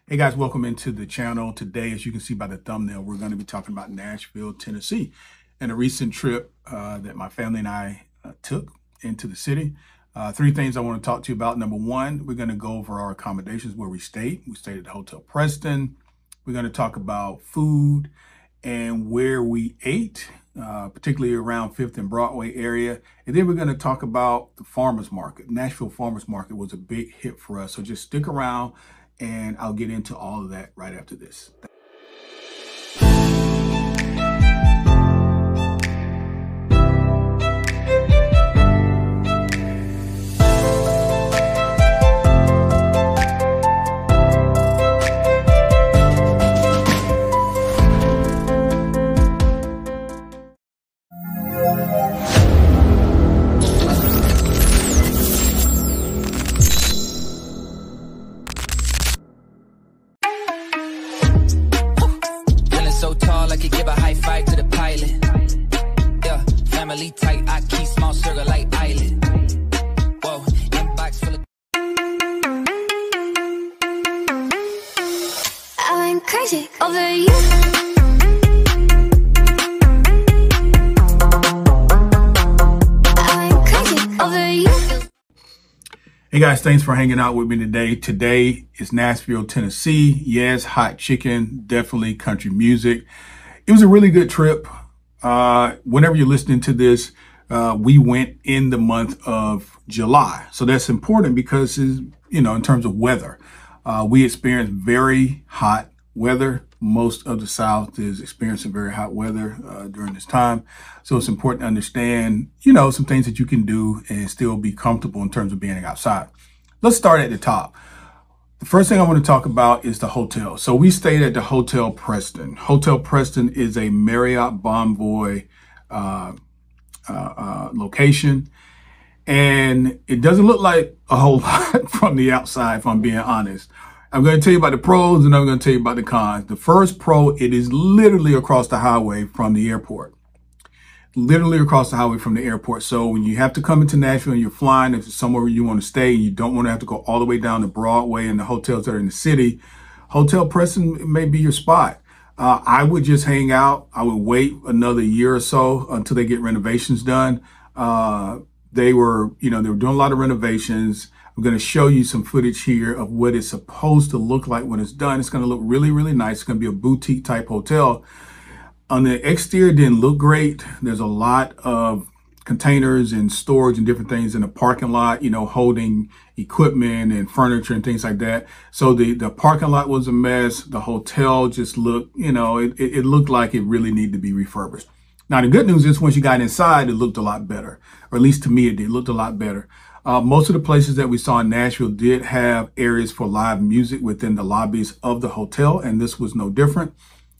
Hey guys, welcome into the channel. Today, as you can see by the thumbnail, we're going to be talking about Nashville, Tennessee, and a recent trip that my family and I took into the city. Three things I want to talk to you about. Number one, we're going to go over our accommodations where we stayed. We stayed at the Hotel Preston. We're going to talk about food and where we ate, particularly around 5th and Broadway area. And then we're going to talk about the farmers market. Nashville Farmers Market was a big hit for us. So just stick around and I'll get into all of that right after this. Crazy over you. I'm crazy over you. Hey guys, thanks for hanging out with me today. Today is Nashville, Tennessee. Yes, hot chicken, definitely country music. It was a really good trip. Whenever you're listening to this, we went in the month of July. So that's important because, in terms of weather, we experienced very hot weather. Most of the South is experiencing very hot weather during this time. So it's important to understand, some things that you can do and still be comfortable in terms of being outside. Let's start at the top. The first thing I want to talk about is the hotel. So we stayed at the Hotel Preston. Hotel Preston is a Marriott Bonvoy location. And it doesn't look like a whole lot from the outside, if I'm being honest. I'm going to tell you about the pros and I'm going to tell you about the cons. The first pro, it is literally across the highway from the airport. Literally across the highway from the airport. So when you have to come into Nashville and you're flying, if it's somewhere where you want to stay and you don't want to have to go all the way down to Broadway and the hotels that are in the city, Hotel Preston may be your spot. I would just hang out. I would wait another year or so until they get renovations done. They were doing a lot of renovations. I'm going to show you some footage here of what it's supposed to look like when it's done. It's going to look really, really nice. It's going to be a boutique type hotel. On the exterior, it didn't look great. There's a lot of containers and storage and different things in the parking lot, holding equipment and furniture and things like that. So the parking lot was a mess. The hotel just looked, it looked like it really needed to be refurbished. Now, the good news is once you got inside, it looked a lot better, or at least to me, it did look a lot better. Most of the places that we saw in Nashville did have areas for live music within the lobbies of the hotel, and this was no different.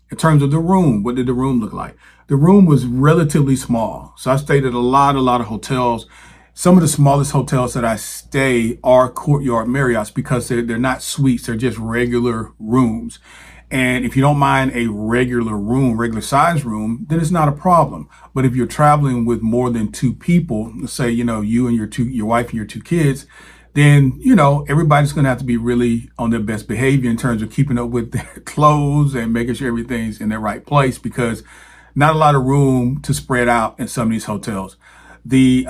In terms of the room, what did the room look like? The room was relatively small. So I stayed at a lot of hotels. Some of the smallest hotels that I stay are Courtyard Marriotts because they're not suites, they're just regular rooms. And if you don't mind a regular room, regular size room, then it's not a problem. But if you're traveling with more than two people, let's say, you and your wife and your two kids, then, everybody's going to have to be really on their best behavior in terms of keeping up with their clothes and making sure everything's in the right place because not a lot of room to spread out in some of these hotels. The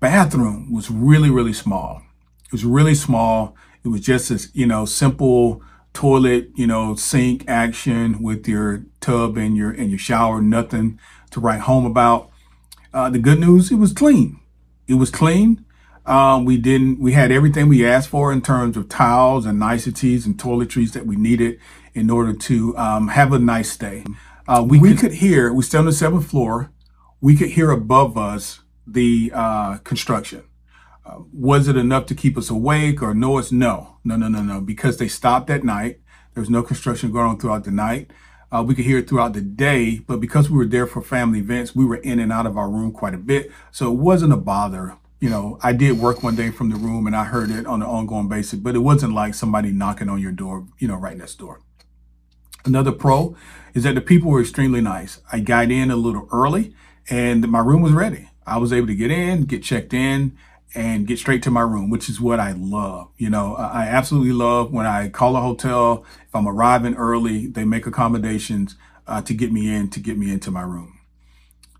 bathroom was really, really small. It was really small. It was just as, simple toilet, sink action with your tub and your shower, nothing to write home about. The good news, it was clean. It was clean. We had everything we asked for in terms of towels and niceties and toiletries that we needed in order to have a nice stay. We could hear, we stay on the 7th floor. We could hear above us the construction. Was it enough to keep us awake or no? It's no, because they stopped at night. There was no construction going on throughout the night. We could hear it throughout the day, but because we were there for family events, we were in and out of our room quite a bit. So it wasn't a bother. I did work one day from the room and I heard it on an ongoing basis, but it wasn't like somebody knocking on your door, right next door. Another pro is that the people were extremely nice. I got in a little early and my room was ready. I was able to get in, get checked in, and get straight to my room, which is what I love. You know, I absolutely love when I call a hotel. If I'm arriving early, they make accommodations to get me into my room.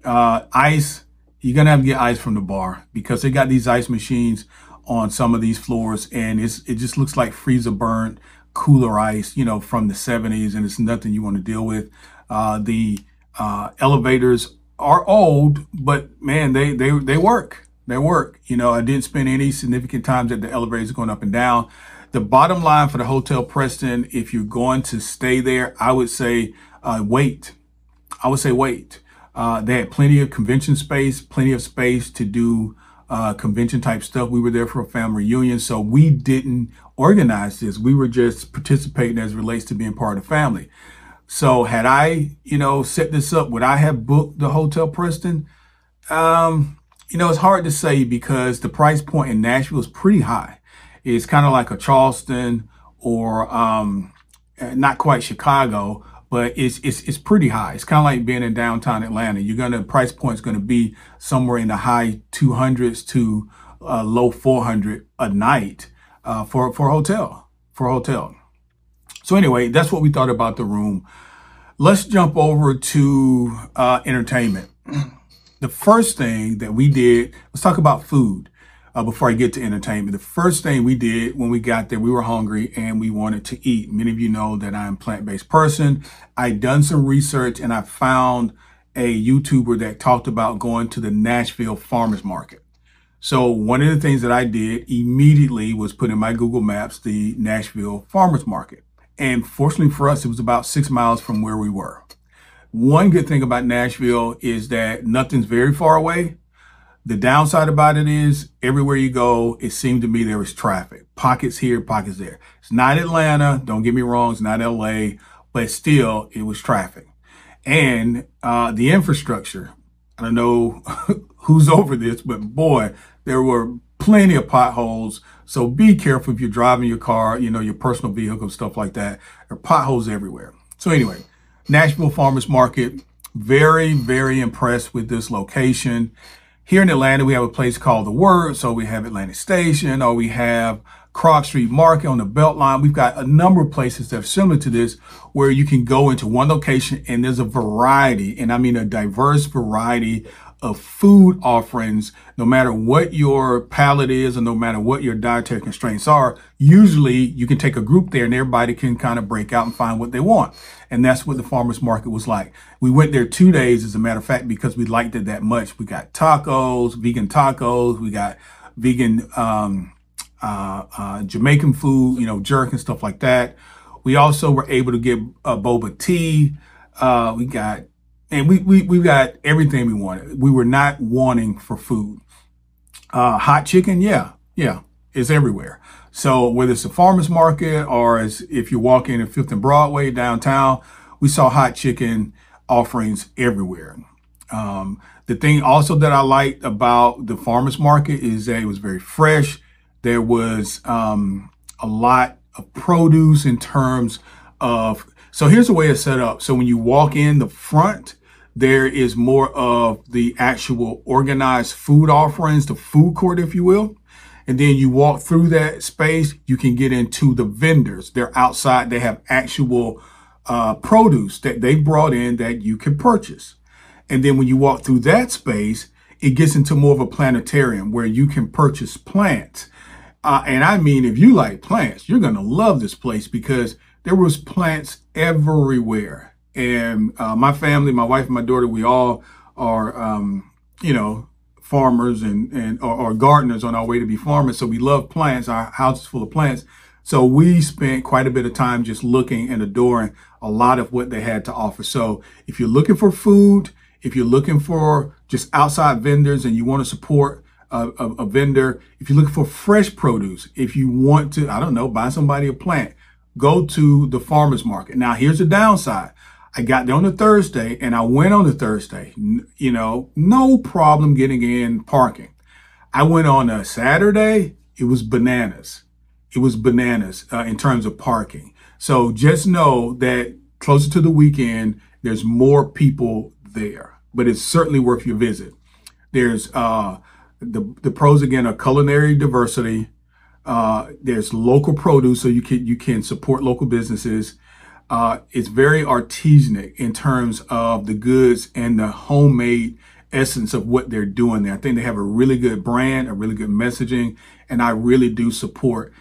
Ice, you're gonna have to get ice from the bar because they got these ice machines on some of these floors, and it just looks like freezer burnt cooler ice, you know, from the 70s, and it's nothing you want to deal with. The elevators are old, but man, they work. They work. You know, I didn't spend any significant times at the elevators going up and down. The bottom line for the Hotel Preston, if you're going to stay there, I would say wait. I would say wait. They had plenty of convention space, plenty of space to do convention type stuff. We were there for a family reunion, so we didn't organize this. We were just participating as it relates to being part of the family. So had I, you know, set this up, would I have booked the Hotel Preston? You know, it's hard to say because the price point in Nashville is pretty high. It's kind of like a Charleston or not quite Chicago, but it's pretty high. It's kind of like being in downtown Atlanta. Price point's gonna be somewhere in the high 200s to low 400 a night for a hotel. So anyway, that's what we thought about the room. Let's jump over to entertainment. The first thing that we did, let's talk about food before I get to entertainment. The first thing we did when we got there, we were hungry and we wanted to eat. Many of you know that I'm a plant-based person. I'd done some research and I found a YouTuber that talked about going to the Nashville Farmers Market. So one of the things that I did immediately was put in my Google Maps the Nashville Farmers Market. And fortunately for us, it was about 6 miles from where we were. One good thing about Nashville is that nothing's very far away. The downside about it is everywhere you go, it seemed to me there was traffic. Pockets here, pockets there. It's not Atlanta, don't get me wrong, it's not LA, but still it was traffic. And the infrastructure, I don't know who's over this, but boy, there were plenty of potholes. So be careful if you're driving your car, you know, your personal vehicle, stuff like that. There are potholes everywhere. So anyway, Nashville Farmers Market, very, very impressed with this location. Here in Atlanta, we have a place called The Word. So we have Atlantic Station, or we have Krog Street Market on the Beltline. We've got a number of places that are similar to this where you can go into one location and there's a variety, and I mean a diverse variety of food offerings. No matter what your palate is and no matter what your dietary constraints are, usually you can take a group there and everybody can kind of break out and find what they want. And that's what the farmers market was like. We went there 2 days, as a matter of fact, because we liked it that much. We got tacos, vegan tacos. We got vegan Jamaican food, you know, jerk and stuff like that. We also were able to get boba tea. We got everything we wanted. We were not wanting for food. Hot chicken, yeah, it's everywhere. So whether it's a farmer's market or as if you walk in at 5th and Broadway downtown, we saw hot chicken offerings everywhere. The thing also that I liked about the farmer's market is that it was very fresh. There was a lot of produce in terms of, so here's the way it's set up. So when you walk in the front, there is more of the actual organized food offerings, the food court, if you will. And then you walk through that space, you can get into the vendors. They're outside. They have actual produce that they brought in that you can purchase. And then when you walk through that space, it gets into more of a planetarium where you can purchase plants. And I mean, if you like plants, you're going to love this place because there was plants everywhere. And my family, my wife and my daughter, we all are, you know, farmers or gardeners on our way to be farmers. So we love plants. Our house is full of plants. So we spent quite a bit of time just looking and adoring a lot of what they had to offer. So if you're looking for food, if you're looking for just outside vendors and you want to support a vendor, if you're looking for fresh produce, if you want to, I don't know, buy somebody a plant, go to the farmer's market. Now, here's the downside. I got there on a Thursday and I went on a Thursday, you know, no problem getting in parking. I went on a Saturday. It was bananas. It was bananas in terms of parking. So just know that closer to the weekend, there's more people there, but it's certainly worth your visit. There's The pros again are culinary diversity. There's local produce, so you can support local businesses. It's very artisanic in terms of the goods and the homemade essence of what they're doing there. I think they have a really good brand, a really good messaging, and I really do support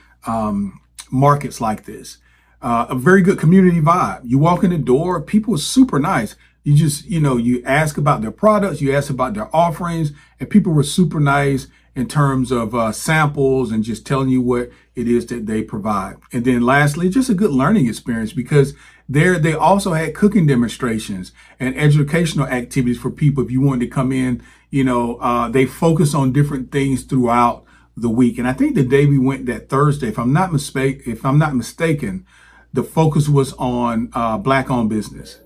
markets like this. A very good community vibe. You walk in the door, people are super nice. You just, you ask about their products, you ask about their offerings, and people were super nice in terms of samples and just telling you what it is that they provide. And then lastly, just a good learning experience, because they also had cooking demonstrations and educational activities for people. If you wanted to come in, they focus on different things throughout the week. And I think the day we went, that Thursday, if I'm not mistaken, the focus was on Black-owned business.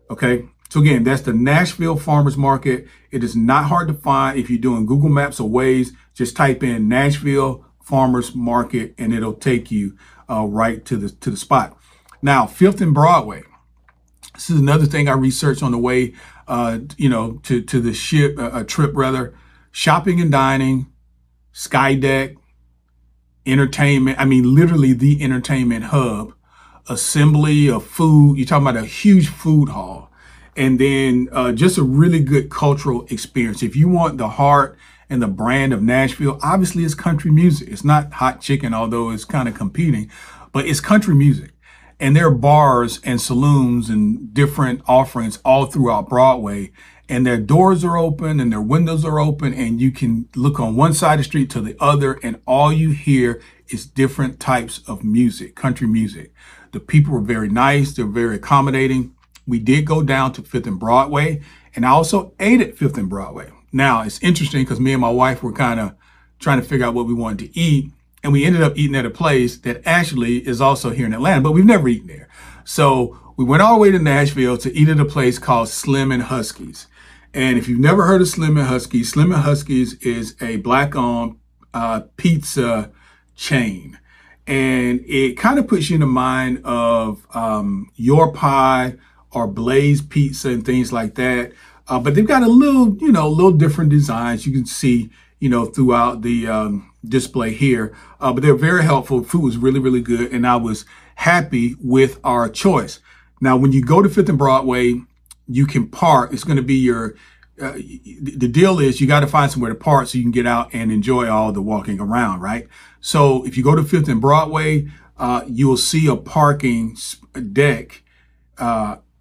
Okay. So again, that's the Nashville Farmers Market. It is not hard to find. If you're doing Google Maps or Waze, just type in Nashville Farmers Market and it'll take you right to the spot. Now, 5th and Broadway. This is another thing I researched on the way, to the trip rather. Shopping and dining, Skydeck, entertainment. I mean, literally the entertainment hub, assembly of food. You're talking about a huge food hall. And then just a really good cultural experience. If you want the heart and the brand of Nashville, obviously it's country music. It's not hot chicken, although it's kind of competing, but it's country music. And there are bars and saloons and different offerings all throughout Broadway. And their doors are open and their windows are open, and you can look on one side of the street to the other, and all you hear is different types of music, country music. The people were very nice. They're very accommodating. We did go down to 5th and Broadway, and I also ate at 5th and Broadway. Now, it's interesting because me and my wife were kind of trying to figure out what we wanted to eat, and we ended up eating at a place that actually is also here in Atlanta, but we've never eaten there. So we went all the way to Nashville to eat at a place called Slim and Husky's. And if you've never heard of Slim and Husky's is a Black-owned pizza chain. And it kind of puts you in the mind of Your Pie or Blaze Pizza and things like that. But they've got a little different designs. You can see, throughout the display here. But they're very helpful. Food was really, really good. And I was happy with our choice. Now, when you go to 5th and Broadway, you can park. It's going to be the deal is you got to find somewhere to park so you can get out and enjoy all the walking around, right? So if you go to 5th and Broadway, you will see a parking deck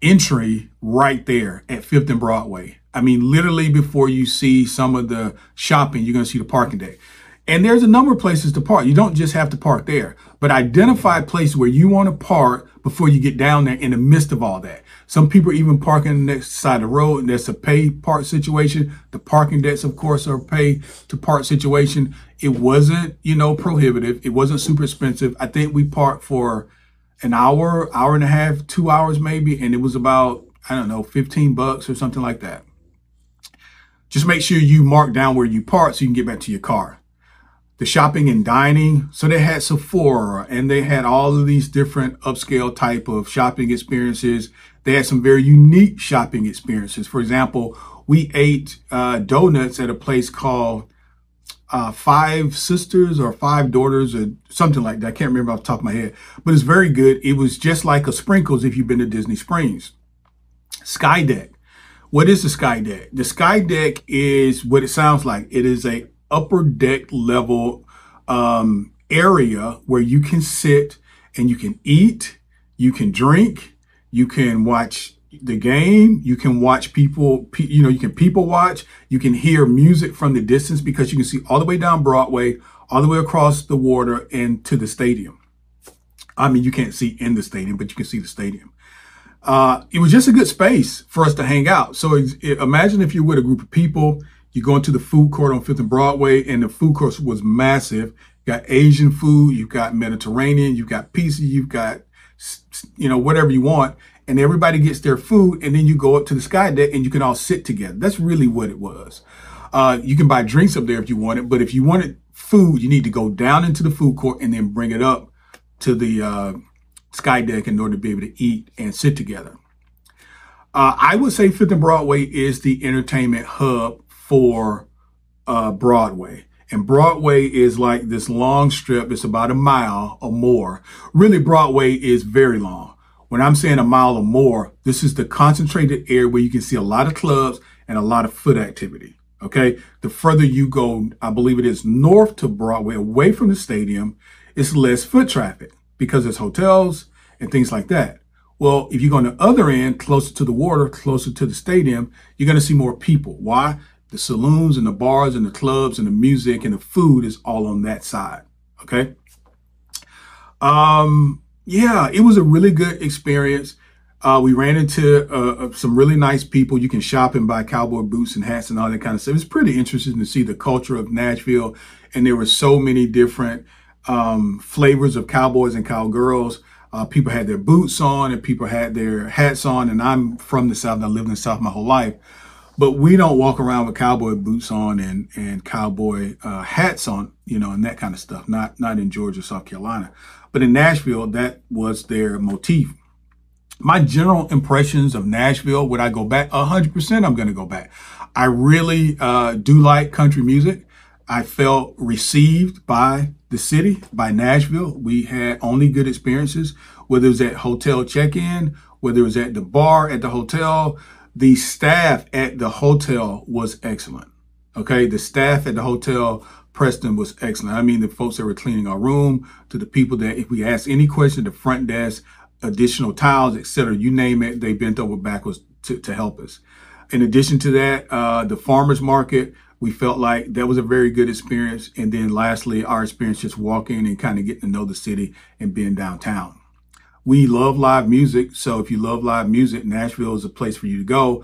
entry right there at 5th and Broadway. I mean, literally before you see some of the shopping, you're going to see the parking deck. And there's a number of places to park. You don't just have to park there, but identify places where you want to park before you get down there in the midst of all that. Some people are even parking on the next side of the road, and that's a pay park situation. The parking decks, of course, are a pay to park situation. It wasn't, prohibitive. It wasn't super expensive. I think we parked for an hour, hour and a half, 2 hours maybe, and it was about, I don't know, $15 or something like that. Just make sure you mark down where you park so you can get back to your car. The shopping and dining. So they had Sephora, and they had all of these different upscale type of shopping experiences. They had some very unique shopping experiences. For example, we ate donuts at a place called Five Sisters or Five Daughters or something like that. I can't remember off the top of my head, but it's very good. It was just like a Sprinkles if you've been to Disney Springs. Skydeck. What is the Skydeck? The Skydeck is what it sounds like. It is a upper deck level area where you can sit and you can eat, you can drink, you can watch the game, you can watch people, you can people watch, you can hear music from the distance because you can see all the way down Broadway, all the way across the water and to the stadium. I mean, you can't see in the stadium, but you can see the stadium. It was just a good space for us to hang out. So imagine if you're with a group of people, you go into the food court on 5th and Broadway, and the food court was massive. You got Asian food, you've got Mediterranean, you've got pizza, you've got, whatever you want. And everybody gets their food, and then you go up to the Skydeck and you can all sit together. That's really what it was. You can buy drinks up there if you want it, but if you wanted food, you need to go down into the food court and then bring it up to the Skydeck in order to be able to eat and sit together. I would say 5th and Broadway is the entertainment hub for Broadway. And Broadway is like this long strip. It's about a mile or more. Really, Broadway is very long. When I'm saying a mile or more, this is the concentrated area where you can see a lot of clubs and a lot of foot activity. Okay. The further you go, I believe it is north to Broadway, away from the stadium, it's less foot traffic because there's hotels and things like that. Well, if you go on the other end, closer to the water, closer to the stadium, you're going to see more people. Why? The saloons and the bars and the clubs and the music and the food is all on that side. Okay. Yeah, it was a really good experience. We ran into some really nice people. You can shop and buy cowboy boots and hats and all that kind of stuff. It's pretty interesting to see the culture of Nashville. And there were so many different flavors of cowboys and cowgirls. People had their boots on and people had their hats on. And I'm from the South. I lived in the South my whole life. But we don't walk around with cowboy boots on and cowboy hats on, you know, and that kind of stuff. Not in Georgia, South Carolina. But in Nashville, that was their motif. My general impressions of Nashville, would I go back? 100% I'm going to go back. I really do like country music. I felt received by the city, by Nashville. We had only good experiences, whether it was at hotel check-in, whether it was at the bar at the hotel. The staff at the hotel was excellent. Okay, the staff at the hotel, Preston, was excellent. I mean, the folks that were cleaning our room, to the people that if we asked any question, the front desk, additional towels, etc., you name it, they bent over backwards to help us. In addition to that, the farmers market, we felt like that was a very good experience. And then lastly, our experience just walking and kind of getting to know the city and being downtown. We love live music. So if you love live music, Nashville is a place for you to go.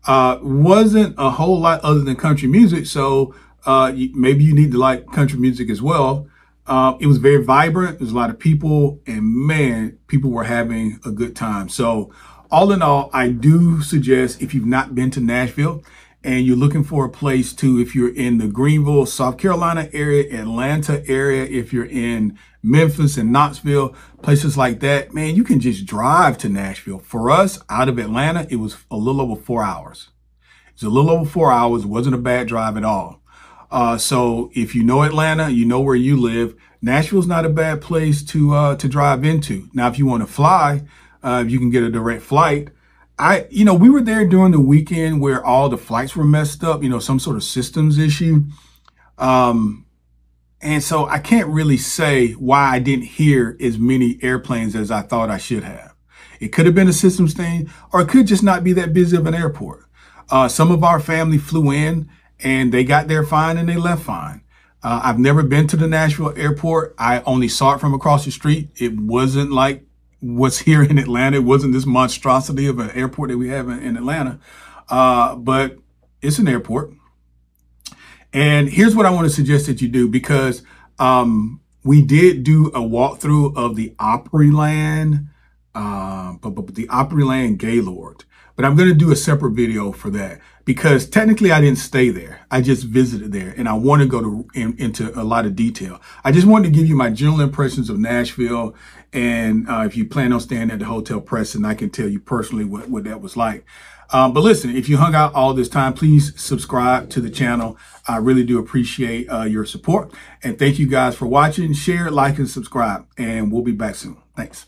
Wasn't a whole lot other than country music. So maybe you need to like country music as well. It was very vibrant. There's a lot of people, and man, people were having a good time. So all in all, I do suggest, if you've not been to Nashville and you're looking for a place to, if you're in the Greenville, South Carolina area, Atlanta area, if you're in Memphis and Knoxville, places like that, man, you can just drive to Nashville. For us, out of Atlanta, it was a little over 4 hours. It's a little over 4 hours. It wasn't a bad drive at all. So if you know Atlanta, you know where you live, Nashville's not a bad place to drive into. Now, if you want to fly, if you can get a direct flight, we were there during the weekend where all the flights were messed up, some sort of systems issue. And so I can't really say why I didn't hear as many airplanes as I thought I should have. It could have been a systems thing, or it could just not be that busy of an airport. Some of our family flew in and they got there fine and they left fine. I've never been to the Nashville Airport. I only saw it from across the street. It wasn't like what's here in Atlanta. It wasn't this monstrosity of an airport that we have in Atlanta. But it's an airport. And here's what I want to suggest that you do, because we did do a walkthrough of the Opryland, but the Opryland Gaylord. But I'm going to do a separate video for that, because technically I didn't stay there. I just visited there, and I want to go into a lot of detail. I just wanted to give you my general impressions of Nashville. And if you plan on staying at the Hotel Preston, I can tell you personally what that was like. But listen, if you hung out all this time, please subscribe to the channel. I really do appreciate your support. And thank you guys for watching. Share, like, and subscribe. And we'll be back soon. Thanks.